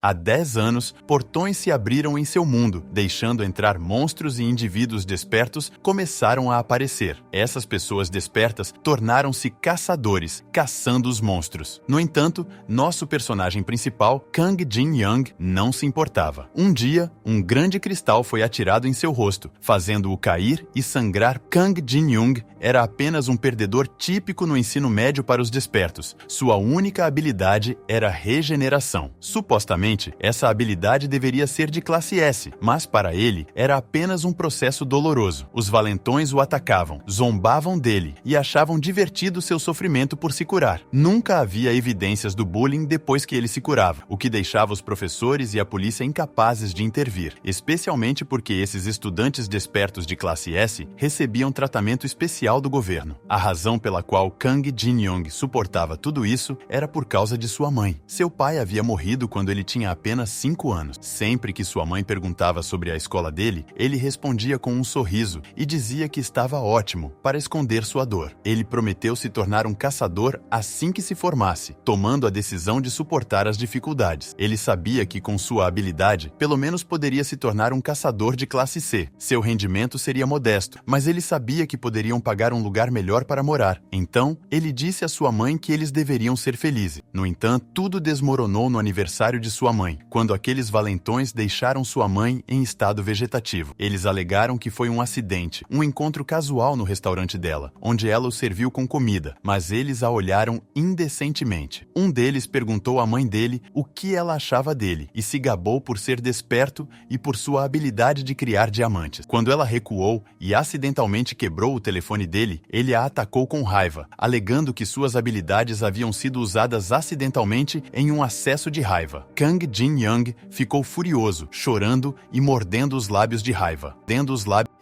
Há 10 anos, portões se abriram em seu mundo, deixando entrar monstros e indivíduos despertos começaram a aparecer. Essas pessoas despertas tornaram-se caçadores, caçando os monstros. No entanto, nosso personagem principal, Kang Jin-young, não se importava. Um dia, um grande cristal foi atirado em seu rosto, fazendo-o cair e sangrar. Kang Jin-young era apenas um perdedor típico no ensino médio para os despertos. Sua única habilidade era regeneração. Supostamente, essa habilidade deveria ser de classe S, mas para ele era apenas um processo doloroso. Os valentões o atacavam, zombavam dele e achavam divertido seu sofrimento por se curar. Nunca havia evidências do bullying depois que ele se curava, o que deixava os professores e a polícia incapazes de intervir, especialmente porque esses estudantes despertos de classe S recebiam tratamento especial do governo. A razão pela qual Kang Jin-young suportava tudo isso era por causa de sua mãe. Seu pai havia morrido quando ele tinha apenas 5 anos. Sempre que sua mãe perguntava sobre a escola dele, ele respondia com um sorriso e dizia que estava ótimo, para esconder sua dor. Ele prometeu se tornar um caçador assim que se formasse, tomando a decisão de suportar as dificuldades. Ele sabia que com sua habilidade, pelo menos poderia se tornar um caçador de classe C. Seu rendimento seria modesto, mas ele sabia que poderiam pagar um lugar melhor para morar. Então, ele disse à sua mãe que eles deveriam ser felizes. No entanto, tudo desmoronou no aniversário de sua mãe, quando aqueles valentões deixaram sua mãe em estado vegetativo. Eles alegaram que foi um acidente, um encontro casual no restaurante dela, onde ela o serviu com comida, mas eles a olharam indecentemente. Um deles perguntou à mãe dele o que ela achava dele e se gabou por ser desperto e por sua habilidade de criar diamantes. Quando ela recuou e acidentalmente quebrou o telefone dele, ele a atacou com raiva, alegando que suas habilidades haviam sido usadas acidentalmente em um acesso de raiva. Kang Jin-young ficou furioso, chorando e mordendo os lábios de raiva.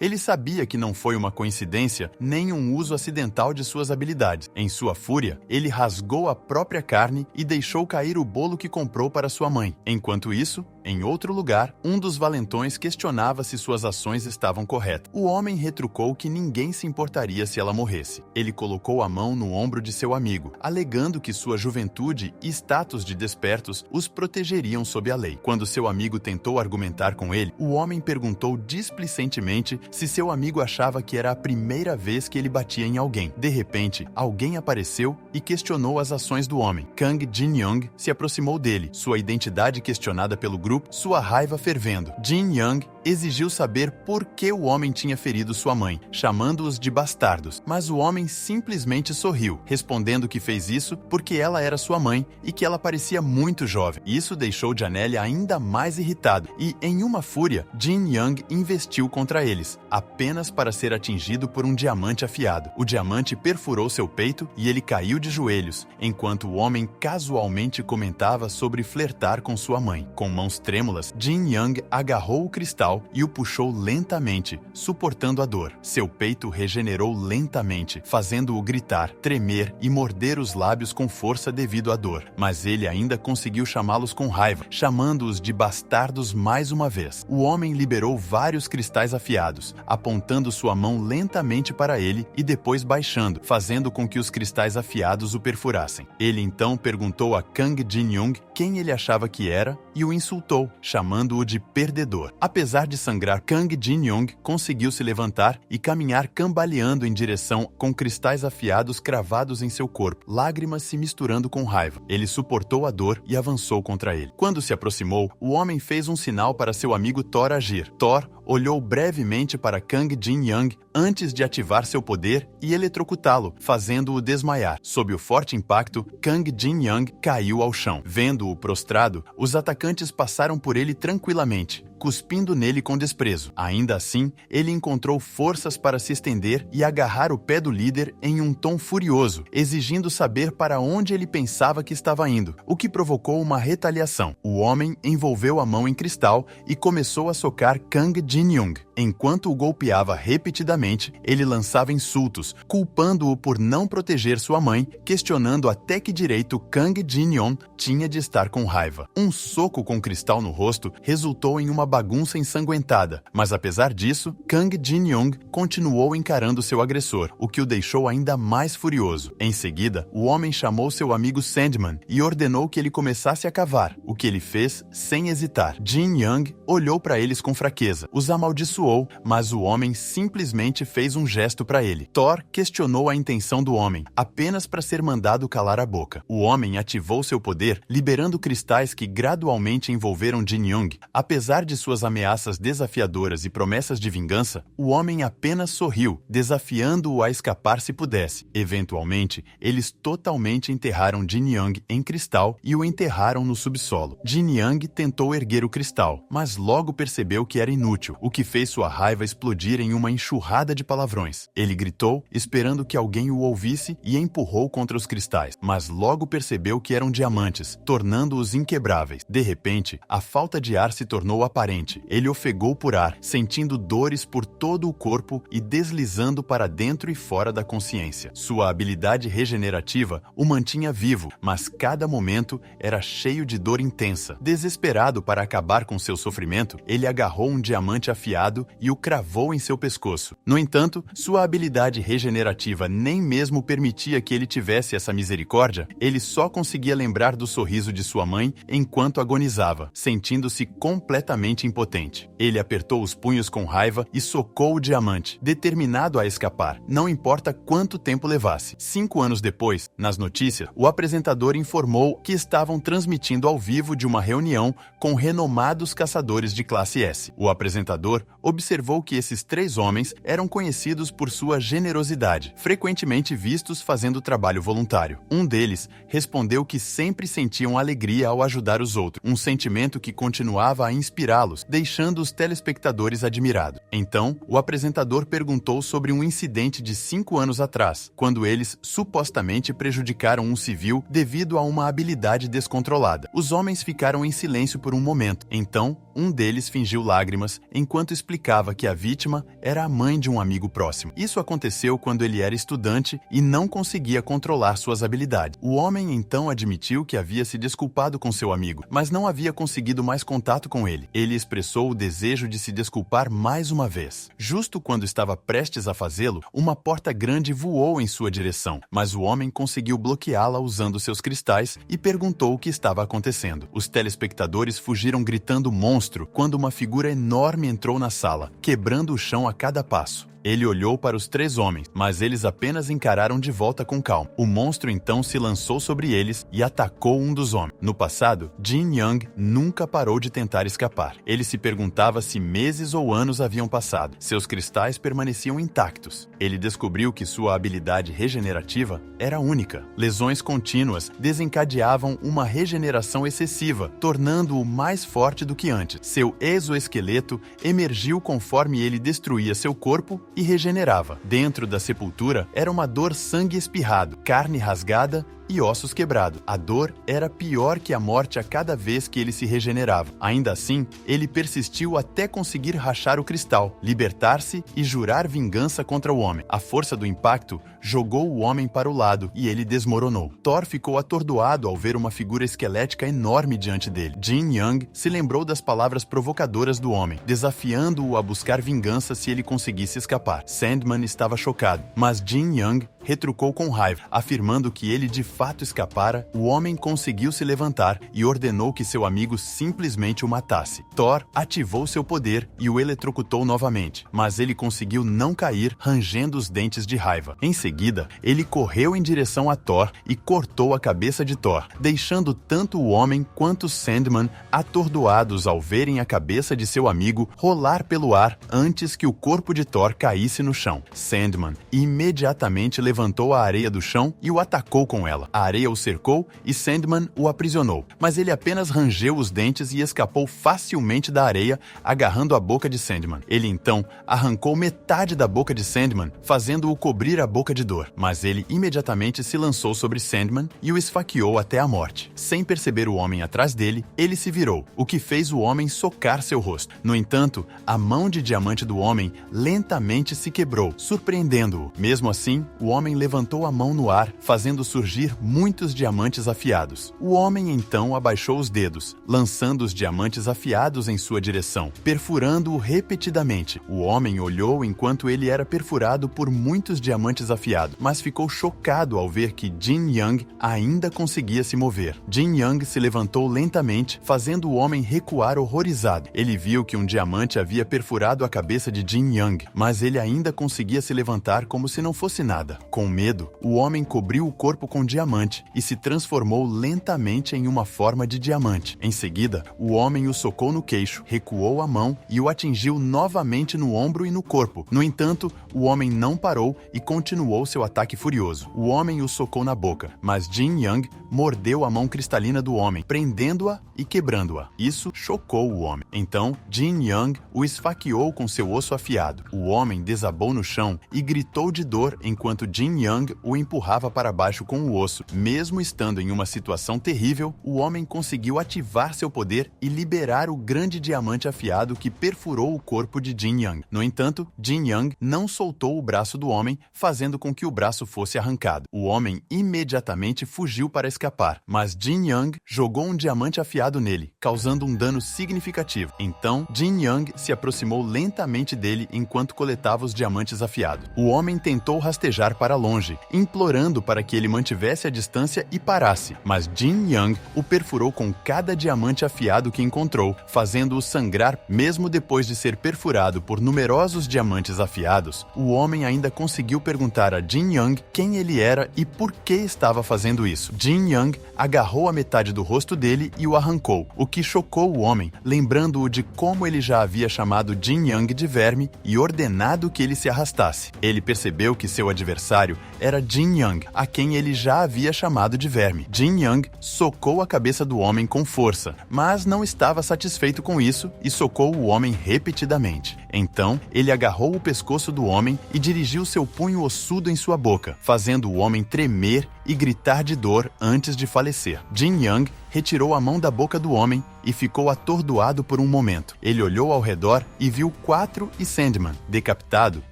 Ele sabia que não foi uma coincidência nem um uso acidental de suas habilidades. Em sua fúria, ele rasgou a própria carne e deixou cair o bolo que comprou para sua mãe. Enquanto isso, em outro lugar, um dos valentões questionava se suas ações estavam corretas. O homem retrucou que ninguém se importaria se ela morresse. Ele colocou a mão no ombro de seu amigo, alegando que sua juventude e status de despertos os protegeriam sob a lei. Quando seu amigo tentou argumentar com ele, o homem perguntou displicentemente se seu amigo achava que era a primeira vez que ele batia em alguém. De repente, alguém apareceu e questionou as ações do homem. Kang Jin-young se aproximou dele, sua identidade questionada pelo grupo, sua raiva fervendo. Jin-young exigiu saber por que o homem tinha ferido sua mãe, chamando-os de bastardos. Mas o homem simplesmente sorriu, respondendo que fez isso porque ela era sua mãe e que ela parecia muito jovem. Isso deixou Janelle ainda mais irritado e, em uma fúria, Jin-young investiu contra eles, apenas para ser atingido por um diamante afiado. O diamante perfurou seu peito e ele caiu de joelhos, enquanto o homem casualmente comentava sobre flertar com sua mãe. Com mãos trêmulas, Jin-young agarrou o cristal e o puxou lentamente, suportando a dor. Seu peito regenerou lentamente, fazendo-o gritar, tremer e morder os lábios com força devido à dor. Mas ele ainda conseguiu chamá-los com raiva, chamando-os de bastardos mais uma vez. O homem liberou vários cristais afiados, apontando sua mão lentamente para ele e depois baixando, fazendo com que os cristais afiados o perfurassem. Ele então perguntou a Kang Jin-young quem ele achava que era e o insultou, chamando-o de perdedor. Apesar de sangrar, Kang Jin-young conseguiu se levantar e caminhar cambaleando em direção com cristais afiados cravados em seu corpo, lágrimas se misturando com raiva. Ele suportou a dor e avançou contra ele. Quando se aproximou, o homem fez um sinal para seu amigo Thor agir. Thor olhou brevemente para Kang Jin-young antes de ativar seu poder e eletrocutá-lo, fazendo-o desmaiar. Sob o forte impacto, Kang Jin-young caiu ao chão. Vendo-o prostrado, os atacantes passaram por ele tranquilamente, cuspindo nele com desprezo. Ainda assim, ele encontrou forças para se estender e agarrar o pé do líder em um tom furioso, exigindo saber para onde ele pensava que estava indo, o que provocou uma retaliação. O homem envolveu a mão em cristal e começou a socar Kang Jin-young. Enquanto o golpeava repetidamente, ele lançava insultos, culpando-o por não proteger sua mãe, questionando até que direito Kang Jin-young tinha de estar com raiva. Um soco com cristal no rosto resultou em uma bagunça ensanguentada, mas apesar disso, Kang Jin-young continuou encarando seu agressor, o que o deixou ainda mais furioso. Em seguida, o homem chamou seu amigo Sandman e ordenou que ele começasse a cavar, o que ele fez sem hesitar. Jin-young olhou para eles com fraqueza, os amaldiçoou, mas o homem simplesmente fez um gesto para ele. Thor questionou a intenção do homem, apenas para ser mandado calar a boca. O homem ativou seu poder, liberando cristais que gradualmente envolveram Jin-young. Apesar de suas ameaças desafiadoras e promessas de vingança, o homem apenas sorriu, desafiando-o a escapar se pudesse. Eventualmente, eles totalmente enterraram Jin-young em cristal e o enterraram no subsolo. Jin-young tentou erguer o cristal, mas logo percebeu que era inútil, o que fez sua raiva explodir em uma enxurrada de palavrões. Ele gritou, esperando que alguém o ouvisse, e empurrou contra os cristais, mas logo percebeu que eram diamantes, tornando-os inquebráveis. De repente, a falta de ar se tornou aparente. Ele ofegou por ar, sentindo dores por todo o corpo e deslizando para dentro e fora da consciência. Sua habilidade regenerativa o mantinha vivo, mas cada momento era cheio de dor intensa. Desesperado para acabar com seu sofrimento, ele agarrou um diamante afiado e o cravou em seu pescoço. No entanto, sua habilidade regenerativa nem mesmo permitia que ele tivesse essa misericórdia. Ele só conseguia lembrar do sorriso de sua mãe enquanto agonizava, sentindo-se completamente impotente. Ele apertou os punhos com raiva e socou o diamante, determinado a escapar, não importa quanto tempo levasse. 5 anos depois, nas notícias, o apresentador informou que estavam transmitindo ao vivo de uma reunião com renomados caçadores de classe S. O apresentador observou que esses 3 homens eram conhecidos por sua generosidade, frequentemente vistos fazendo trabalho voluntário. Um deles respondeu que sempre sentiam alegria ao ajudar os outros, um sentimento que continuava a inspirá-los, deixando os telespectadores admirados. Então, o apresentador perguntou sobre um incidente de 5 anos atrás, quando eles supostamente prejudicaram um civil devido a uma habilidade descontrolada. Os homens ficaram em silêncio por um momento. Então, um deles fingiu lágrimas enquanto explicava que a vítima era a mãe de um amigo próximo. Isso aconteceu quando ele era estudante e não conseguia controlar suas habilidades. O homem então admitiu que havia se desculpado com seu amigo, mas não havia conseguido mais contato com ele. Ele expressou o desejo de se desculpar mais uma vez. Justo quando estava prestes a fazê-lo, uma porta grande voou em sua direção, mas o homem conseguiu bloqueá-la usando seus cristais e perguntou o que estava acontecendo. Os telespectadores fugiram gritando monstro quando uma figura enorme entrou na sala, quebrando o chão a cada passo. Ele olhou para os 3 homens, mas eles apenas encararam de volta com calma. O monstro então se lançou sobre eles e atacou um dos homens. No passado, Jin-young nunca parou de tentar escapar. Ele se perguntava se meses ou anos haviam passado. Seus cristais permaneciam intactos. Ele descobriu que sua habilidade regenerativa era única. Lesões contínuas desencadeavam uma regeneração excessiva, tornando-o mais forte do que antes. Seu exoesqueleto emergiu conforme ele destruía seu corpo e regenerava. Dentro da sepultura era uma dor sangue espirrado, carne rasgada e ossos quebrados. A dor era pior que a morte a cada vez que ele se regenerava. Ainda assim, ele persistiu até conseguir rachar o cristal, libertar-se e jurar vingança contra o homem. A força do impacto jogou o homem para o lado e ele desmoronou. Thor ficou atordoado ao ver uma figura esquelética enorme diante dele. Jin-young se lembrou das palavras provocadoras do homem, desafiando-o a buscar vingança se ele conseguisse escapar. Sandman estava chocado, mas Jin-young retrucou com raiva, afirmando que ele de fato escapara. O homem conseguiu se levantar e ordenou que seu amigo simplesmente o matasse. Thor ativou seu poder e o eletrocutou novamente, mas ele conseguiu não cair, rangendo os dentes de raiva. Em seguida, ele correu em direção a Thor e cortou a cabeça de Thor, deixando tanto o homem quanto Sandman atordoados ao verem a cabeça de seu amigo rolar pelo ar antes que o corpo de Thor caísse no chão. Sandman imediatamente levantou a areia do chão e o atacou com ela. A areia o cercou e Sandman o aprisionou, mas ele apenas rangeu os dentes e escapou facilmente da areia, agarrando a boca de Sandman. Ele então arrancou metade da boca de Sandman, fazendo-o cobrir a boca de dor, mas ele imediatamente se lançou sobre Sandman e o esfaqueou até a morte. Sem perceber o homem atrás dele, ele se virou, o que fez o homem socar seu rosto. No entanto, a mão de diamante do homem lentamente se quebrou, surpreendendo-o. Mesmo assim, o homem homem levantou a mão no ar, fazendo surgir muitos diamantes afiados. O homem então abaixou os dedos, lançando os diamantes afiados em sua direção, perfurando-o repetidamente. O homem olhou enquanto ele era perfurado por muitos diamantes afiados, mas ficou chocado ao ver que Jin Young ainda conseguia se mover. Jin Young se levantou lentamente, fazendo o homem recuar horrorizado. Ele viu que um diamante havia perfurado a cabeça de Jin Young, mas ele ainda conseguia se levantar como se não fosse nada. Com medo, o homem cobriu o corpo com diamante e se transformou lentamente em uma forma de diamante. Em seguida, o homem o socou no queixo, recuou a mão e o atingiu novamente no ombro e no corpo. No entanto, o homem não parou e continuou seu ataque furioso. O homem o socou na boca, mas Jin Young mordeu a mão cristalina do homem, prendendo-a e quebrando-a. Isso chocou o homem. Então, Jin Young o esfaqueou com seu osso afiado. O homem desabou no chão e gritou de dor enquanto Jin Young o empurrava para baixo com o osso. Mesmo estando em uma situação terrível, o homem conseguiu ativar seu poder e liberar o grande diamante afiado que perfurou o corpo de Jin Young. No entanto, Jin Young não soltou o braço do homem, fazendo com que o braço fosse arrancado. O homem imediatamente fugiu para escapar, mas Jin Young jogou um diamante afiado nele, causando um dano significativo. Então, Jin Young se aproximou lentamente dele enquanto coletava os diamantes afiados. O homem tentou rastejar para longe, implorando para que ele mantivesse a distância e parasse, mas Jin Young o perfurou com cada diamante afiado que encontrou, fazendo-o sangrar. Mesmo depois de ser perfurado por numerosos diamantes afiados, o homem ainda conseguiu perguntar a Jin Young quem ele era e por que estava fazendo isso. Jin Young agarrou a metade do rosto dele e o arrancou, o que chocou o homem, lembrando-o de como ele já havia chamado Jin Young de verme e ordenado que ele se arrastasse. Ele percebeu que seu adversário era Jin Young, a quem ele já havia chamado de verme. Jin Young socou a cabeça do homem com força, mas não estava satisfeito com isso e socou o homem repetidamente. Então, ele agarrou o pescoço do homem e dirigiu seu punho ossudo em sua boca, fazendo o homem tremer e gritar de dor antes de falecer. Jin Young retirou a mão da boca do homem e ficou atordoado por um momento. Ele olhou ao redor e viu 4 e Sandman, decapitado,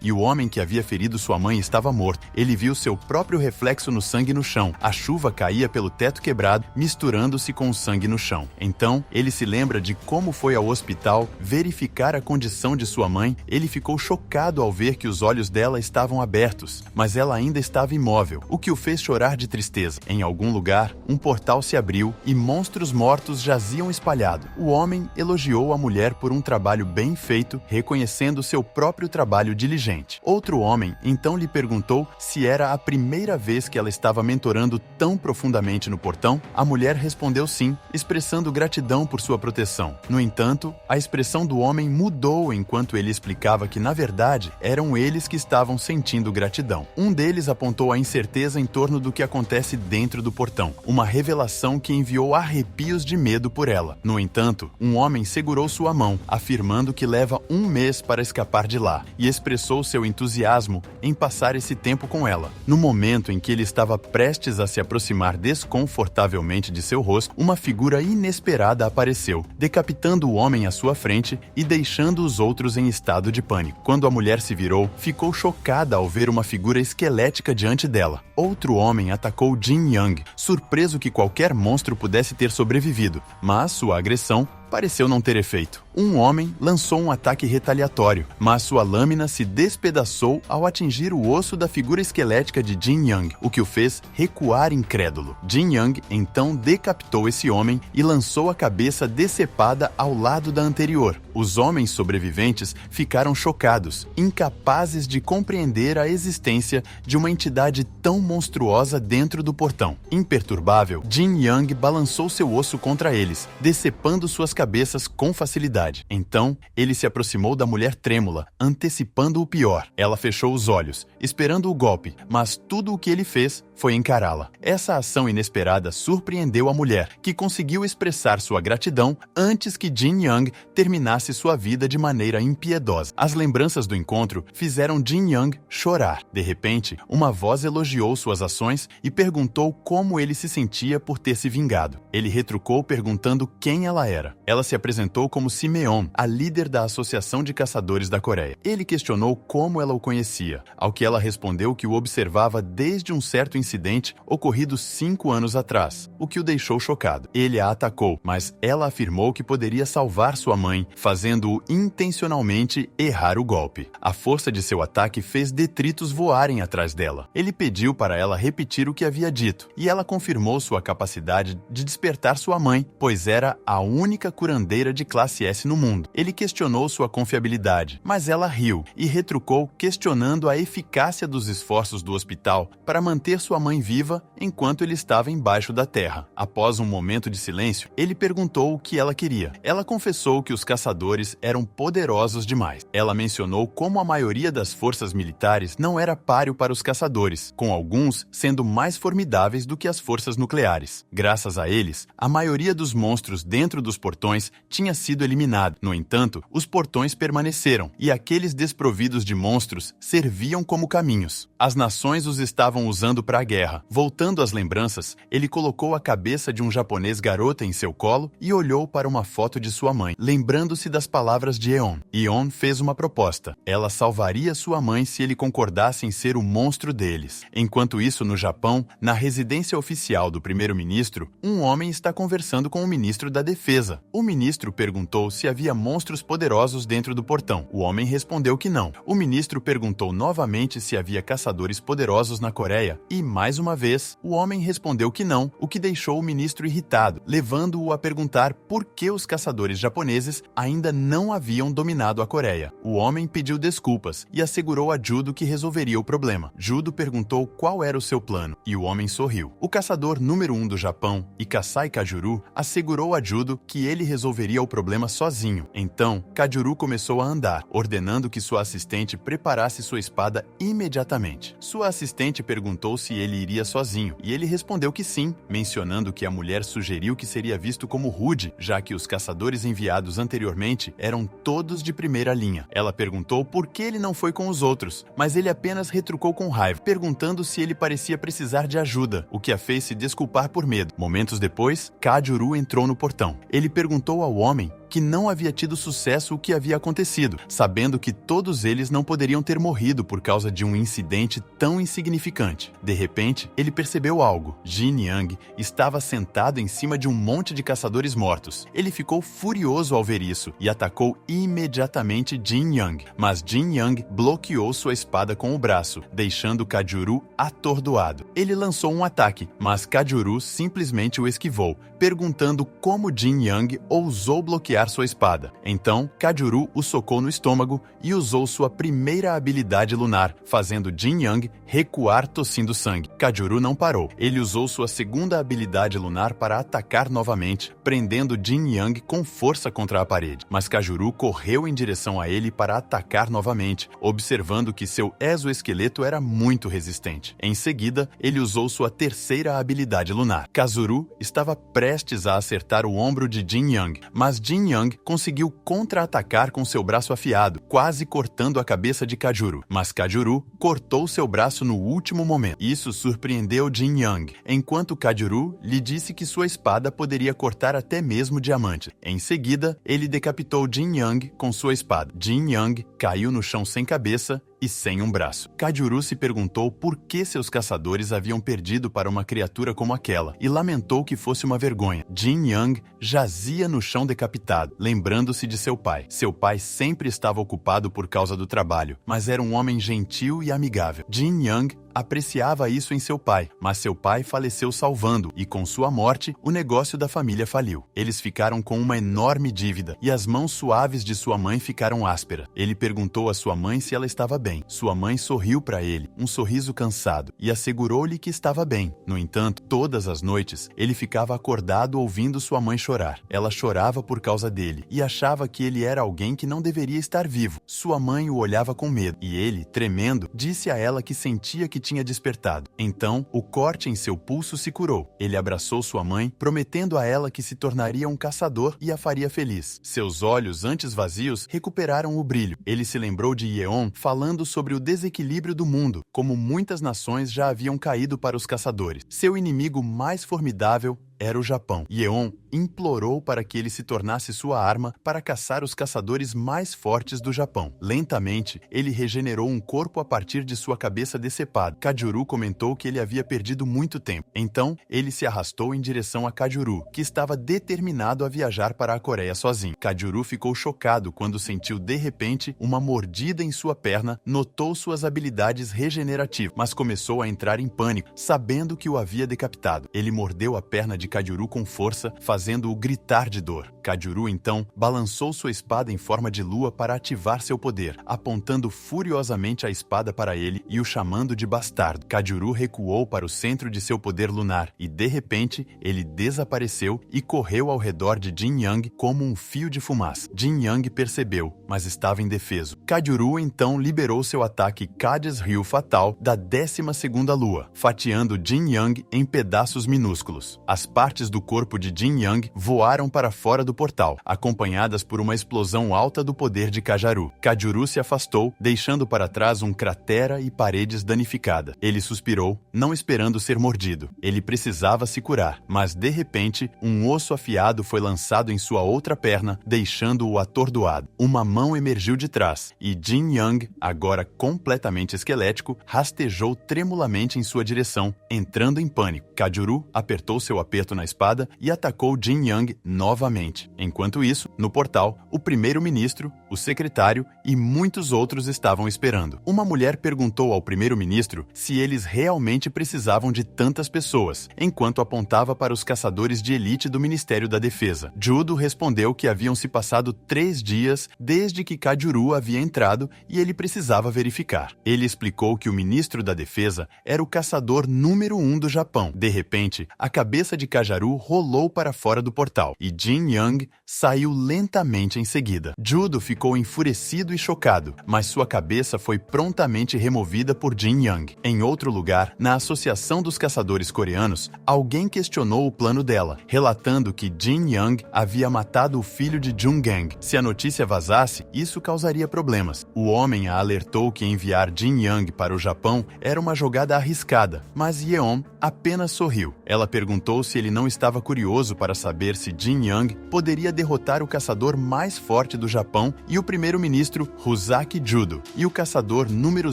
e o homem que havia ferido sua mãe estava morto. Ele viu seu próprio reflexo no sangue no chão. A chuva caía pelo teto quebrado, misturando-se com o sangue no chão. Então, ele se lembra de como foi ao hospital verificar a condição de sua mãe. Ele ficou chocado ao ver que os olhos dela estavam abertos, mas ela ainda estava imóvel, o que o fez chorar de tristeza. Em algum lugar, um portal se abriu e monstros mortos jaziam espalhados. O homem elogiou a mulher por um trabalho bem feito, reconhecendo seu próprio trabalho diligente. Outro homem então lhe perguntou se era a primeira vez que ela estava mentorando tão profundamente no portão. A mulher respondeu sim, expressando gratidão por sua proteção. No entanto, a expressão do homem mudou enquanto ele explicava que, na verdade, eram eles que estavam sentindo gratidão. Um deles apontou a incerteza em torno do que acontece dentro do portão, uma revelação que enviou arrepios de medo por ela. No entanto, um homem segurou sua mão, afirmando que leva 1 mês para escapar de lá, e expressou seu entusiasmo em passar esse tempo com ela. No momento em que ele estava prestes a se aproximar desconfortavelmente de seu rosto, uma figura inesperada apareceu, decapitando o homem à sua frente e deixando os outros em estado de pânico. Quando a mulher se virou, ficou chocada ao ver uma figura esquelética diante dela. Outro homem atacou Jin Young, surpreso que qualquer monstro pudesse ter sobrevivido, mas sua agressão pareceu não ter efeito. Um homem lançou um ataque retaliatório, mas sua lâmina se despedaçou ao atingir o osso da figura esquelética de Jin Young, o que o fez recuar incrédulo. Jin Young então decapitou esse homem e lançou a cabeça decepada ao lado da anterior. Os homens sobreviventes ficaram chocados, incapazes de compreender a existência de uma entidade tão monstruosa dentro do portão. Imperturbável, Jin Young balançou seu osso contra eles, decepando suas cabeças com facilidade. Então, ele se aproximou da mulher trêmula, antecipando o pior. Ela fechou os olhos, esperando o golpe, mas tudo o que ele fez foi encará-la. Essa ação inesperada surpreendeu a mulher, que conseguiu expressar sua gratidão antes que Jin Young terminasse sua vida de maneira impiedosa. As lembranças do encontro fizeram Jin Young chorar. De repente, uma voz elogiou suas ações e perguntou como ele se sentia por ter se vingado. Ele retrucou perguntando quem ela era. Ela se apresentou como Simeon, a líder da Associação de Caçadores da Coreia. Ele questionou como ela o conhecia, ao que ela respondeu que o observava desde um certo incidente ocorrido 5 anos atrás, o que o deixou chocado. Ele a atacou, mas ela afirmou que poderia salvar sua mãe, fazendo-o intencionalmente errar o golpe. A força de seu ataque fez detritos voarem atrás dela. Ele pediu para ela repetir o que havia dito, e ela confirmou sua capacidade de despertar sua mãe, pois era a única curandeira de classe S no mundo. Ele questionou sua confiabilidade, mas ela riu e retrucou questionando a eficácia dos esforços do hospital para manter sua mãe viva enquanto ele estava embaixo da terra. Após um momento de silêncio, ele perguntou o que ela queria. Ela confessou que os caçadores eram poderosos demais. Ela mencionou como a maioria das forças militares não era páreo para os caçadores, com alguns sendo mais formidáveis do que as forças nucleares. Graças a eles, a maioria dos monstros dentro dos portões tinha sido eliminada. No entanto, os portões permaneceram, e aqueles desprovidos de monstros serviam como caminhos. As nações os estavam usando para a guerra. Voltando às lembranças, ele colocou a cabeça de um japonês garota em seu colo e olhou para uma foto de sua mãe, lembrando-se das palavras de Eon. Eon fez uma proposta. Ela salvaria sua mãe se ele concordasse em ser o monstro deles. Enquanto isso, no Japão, na residência oficial do primeiro-ministro, um homem está conversando com o ministro da Defesa. O ministro perguntou se havia monstros poderosos dentro do portão. O homem respondeu que não. O ministro perguntou novamente se havia caçadores poderosos na Coreia e, mais uma vez, o homem respondeu que não, o que deixou o ministro irritado, levando-o a perguntar por que os caçadores japoneses ainda não haviam dominado a Coreia. O homem pediu desculpas e assegurou a Judo que resolveria o problema. Judo perguntou qual era o seu plano e o homem sorriu. O caçador número 1 do Japão, Ikasai Kajuru, assegurou a Judo que ele resolveria o problema sozinho. Então, Kajuru começou a andar, ordenando que sua assistente preparasse sua espada imediatamente. Sua assistente perguntou se ele iria sozinho, e ele respondeu que sim, mencionando que a mulher sugeriu que seria visto como rude, já que os caçadores enviados anteriormente eram todos de primeira linha. Ela perguntou por que ele não foi com os outros, mas ele apenas retrucou com raiva, perguntando se ele parecia precisar de ajuda, o que a fez se desculpar por medo. Momentos depois, Kajuru entrou no portão. Ele perguntou ao homem que não havia tido sucesso o que havia acontecido, sabendo que todos eles não poderiam ter morrido por causa de um incidente tão insignificante. De repente, ele percebeu algo. Jin Young estava sentado em cima de um monte de caçadores mortos. Ele ficou furioso ao ver isso e atacou imediatamente Jin Young, mas Jin Young bloqueou sua espada com o braço, deixando Kajuru atordoado. Ele lançou um ataque, mas Kajuru simplesmente o esquivou, perguntando como Jin Young ousou bloquear sua espada. Então, Kajuru o socou no estômago e usou sua primeira habilidade lunar, fazendo Jin Young recuar tossindo sangue. Kajuru não parou. Ele usou sua segunda habilidade lunar para atacar novamente, prendendo Jin Young com força contra a parede. Mas Kajuru correu em direção a ele para atacar novamente, observando que seu exoesqueleto era muito resistente. Em seguida, ele usou sua terceira habilidade lunar. Kazuru estava prestes a acertar o ombro de Jin Young, mas Jin Young conseguiu contra-atacar com seu braço afiado, quase cortando a cabeça de Kajuru. Mas Kajuru cortou seu braço no último momento. Isso surpreendeu Jin Young, enquanto Kajuru lhe disse que sua espada poderia cortar até mesmo diamante. Em seguida, ele decapitou Jin Young com sua espada. Jin Young caiu no chão sem cabeça e sem um braço. Kajuru se perguntou por que seus caçadores haviam perdido para uma criatura como aquela e lamentou que fosse uma vergonha. Jin Young jazia no chão decapitado, lembrando-se de seu pai. Seu pai sempre estava ocupado por causa do trabalho, mas era um homem gentil e amigável. Jin Young apreciava isso em seu pai, mas seu pai faleceu salvando e com sua morte, o negócio da família faliu. Eles ficaram com uma enorme dívida e as mãos suaves de sua mãe ficaram ásperas. Ele perguntou à sua mãe se ela estava bem. Sua mãe sorriu para ele, um sorriso cansado, e assegurou-lhe que estava bem. No entanto, todas as noites, ele ficava acordado ouvindo sua mãe chorar. Ela chorava por causa dele e achava que ele era alguém que não deveria estar vivo. Sua mãe o olhava com medo e ele, tremendo, disse a ela que sentia que tinha despertado. Então, o corte em seu pulso se curou. Ele abraçou sua mãe, prometendo a ela que se tornaria um caçador e a faria feliz. Seus olhos, antes vazios, recuperaram o brilho. Ele se lembrou de Yeon falando sobre o desequilíbrio do mundo, como muitas nações já haviam caído para os caçadores. Seu inimigo mais formidável era o Japão. Yeon implorou para que ele se tornasse sua arma para caçar os caçadores mais fortes do Japão. Lentamente, ele regenerou um corpo a partir de sua cabeça decepada. Kajuru comentou que ele havia perdido muito tempo. Então, ele se arrastou em direção a Kajuru, que estava determinado a viajar para a Coreia sozinho. Kajuru ficou chocado quando sentiu de repente uma mordida em sua perna, notou suas habilidades regenerativas, mas começou a entrar em pânico, sabendo que o havia decapitado. Ele mordeu a perna de Kajuru com força, fazendo-o gritar de dor. Kajuru, então, balançou sua espada em forma de lua para ativar seu poder, apontando furiosamente a espada para ele e o chamando de bastardo. Kajuru recuou para o centro de seu poder lunar e, de repente, ele desapareceu e correu ao redor de Jin Young como um fio de fumaça. Jin Young percebeu, mas estava indefeso. Kajuru, então, liberou seu ataque Kades Ryu Fatal da 12ª lua, fatiando Jin Young em pedaços minúsculos. As partes do corpo de Jin Young voaram para fora do portal, acompanhadas por uma explosão alta do poder de Kajuru. Kajuru se afastou, deixando para trás um cratera e paredes danificadas. Ele suspirou, não esperando ser mordido. Ele precisava se curar, mas de repente, um osso afiado foi lançado em sua outra perna, deixando-o atordoado. Uma mão emergiu de trás, e Jin Young, agora completamente esquelético, rastejou tremulamente em sua direção, entrando em pânico. Kajuru apertou seu aperto na espada e atacou Jin Young novamente. Enquanto isso, no portal, o primeiro-ministro, o secretário e muitos outros estavam esperando. Uma mulher perguntou ao primeiro-ministro se eles realmente precisavam de tantas pessoas, enquanto apontava para os caçadores de elite do Ministério da Defesa. Judo respondeu que haviam se passado 3 dias desde que Kajuru havia entrado e ele precisava verificar. Ele explicou que o ministro da Defesa era o caçador número 1 do Japão. De repente, a cabeça de Kajuru rolou para fora do portal e Jin Young saiu lentamente em seguida. Judo ficou enfurecido e chocado, mas sua cabeça foi prontamente removida por Jin Young. Em outro lugar, na Associação dos Caçadores Coreanos, alguém questionou o plano dela, relatando que Jin Young havia matado o filho de Jung Gang. Se a notícia vazasse, isso causaria problemas. O homem a alertou que enviar Jin Young para o Japão era uma jogada arriscada, mas Yeon apenas sorriu. Ela perguntou se ele não estava curioso para saber se Jin Young poderia derrotar o caçador mais forte do Japão e o primeiro-ministro Huzaki Judo, e o caçador número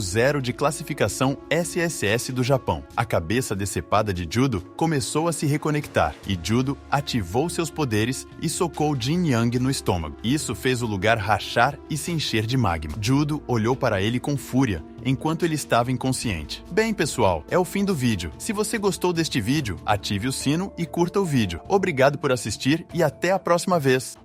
0 de classificação SSS do Japão. A cabeça decepada de Judo começou a se reconectar, e Judo ativou seus poderes e socou Jin Young no estômago. Isso fez o lugar rachar e se encher de magma. Judo olhou para ele com fúria, enquanto ele estava inconsciente. Bem, pessoal, é o fim do vídeo. Se você gostou deste vídeo, ative o sino e curta o vídeo. Obrigado por assistir e até a próxima vez!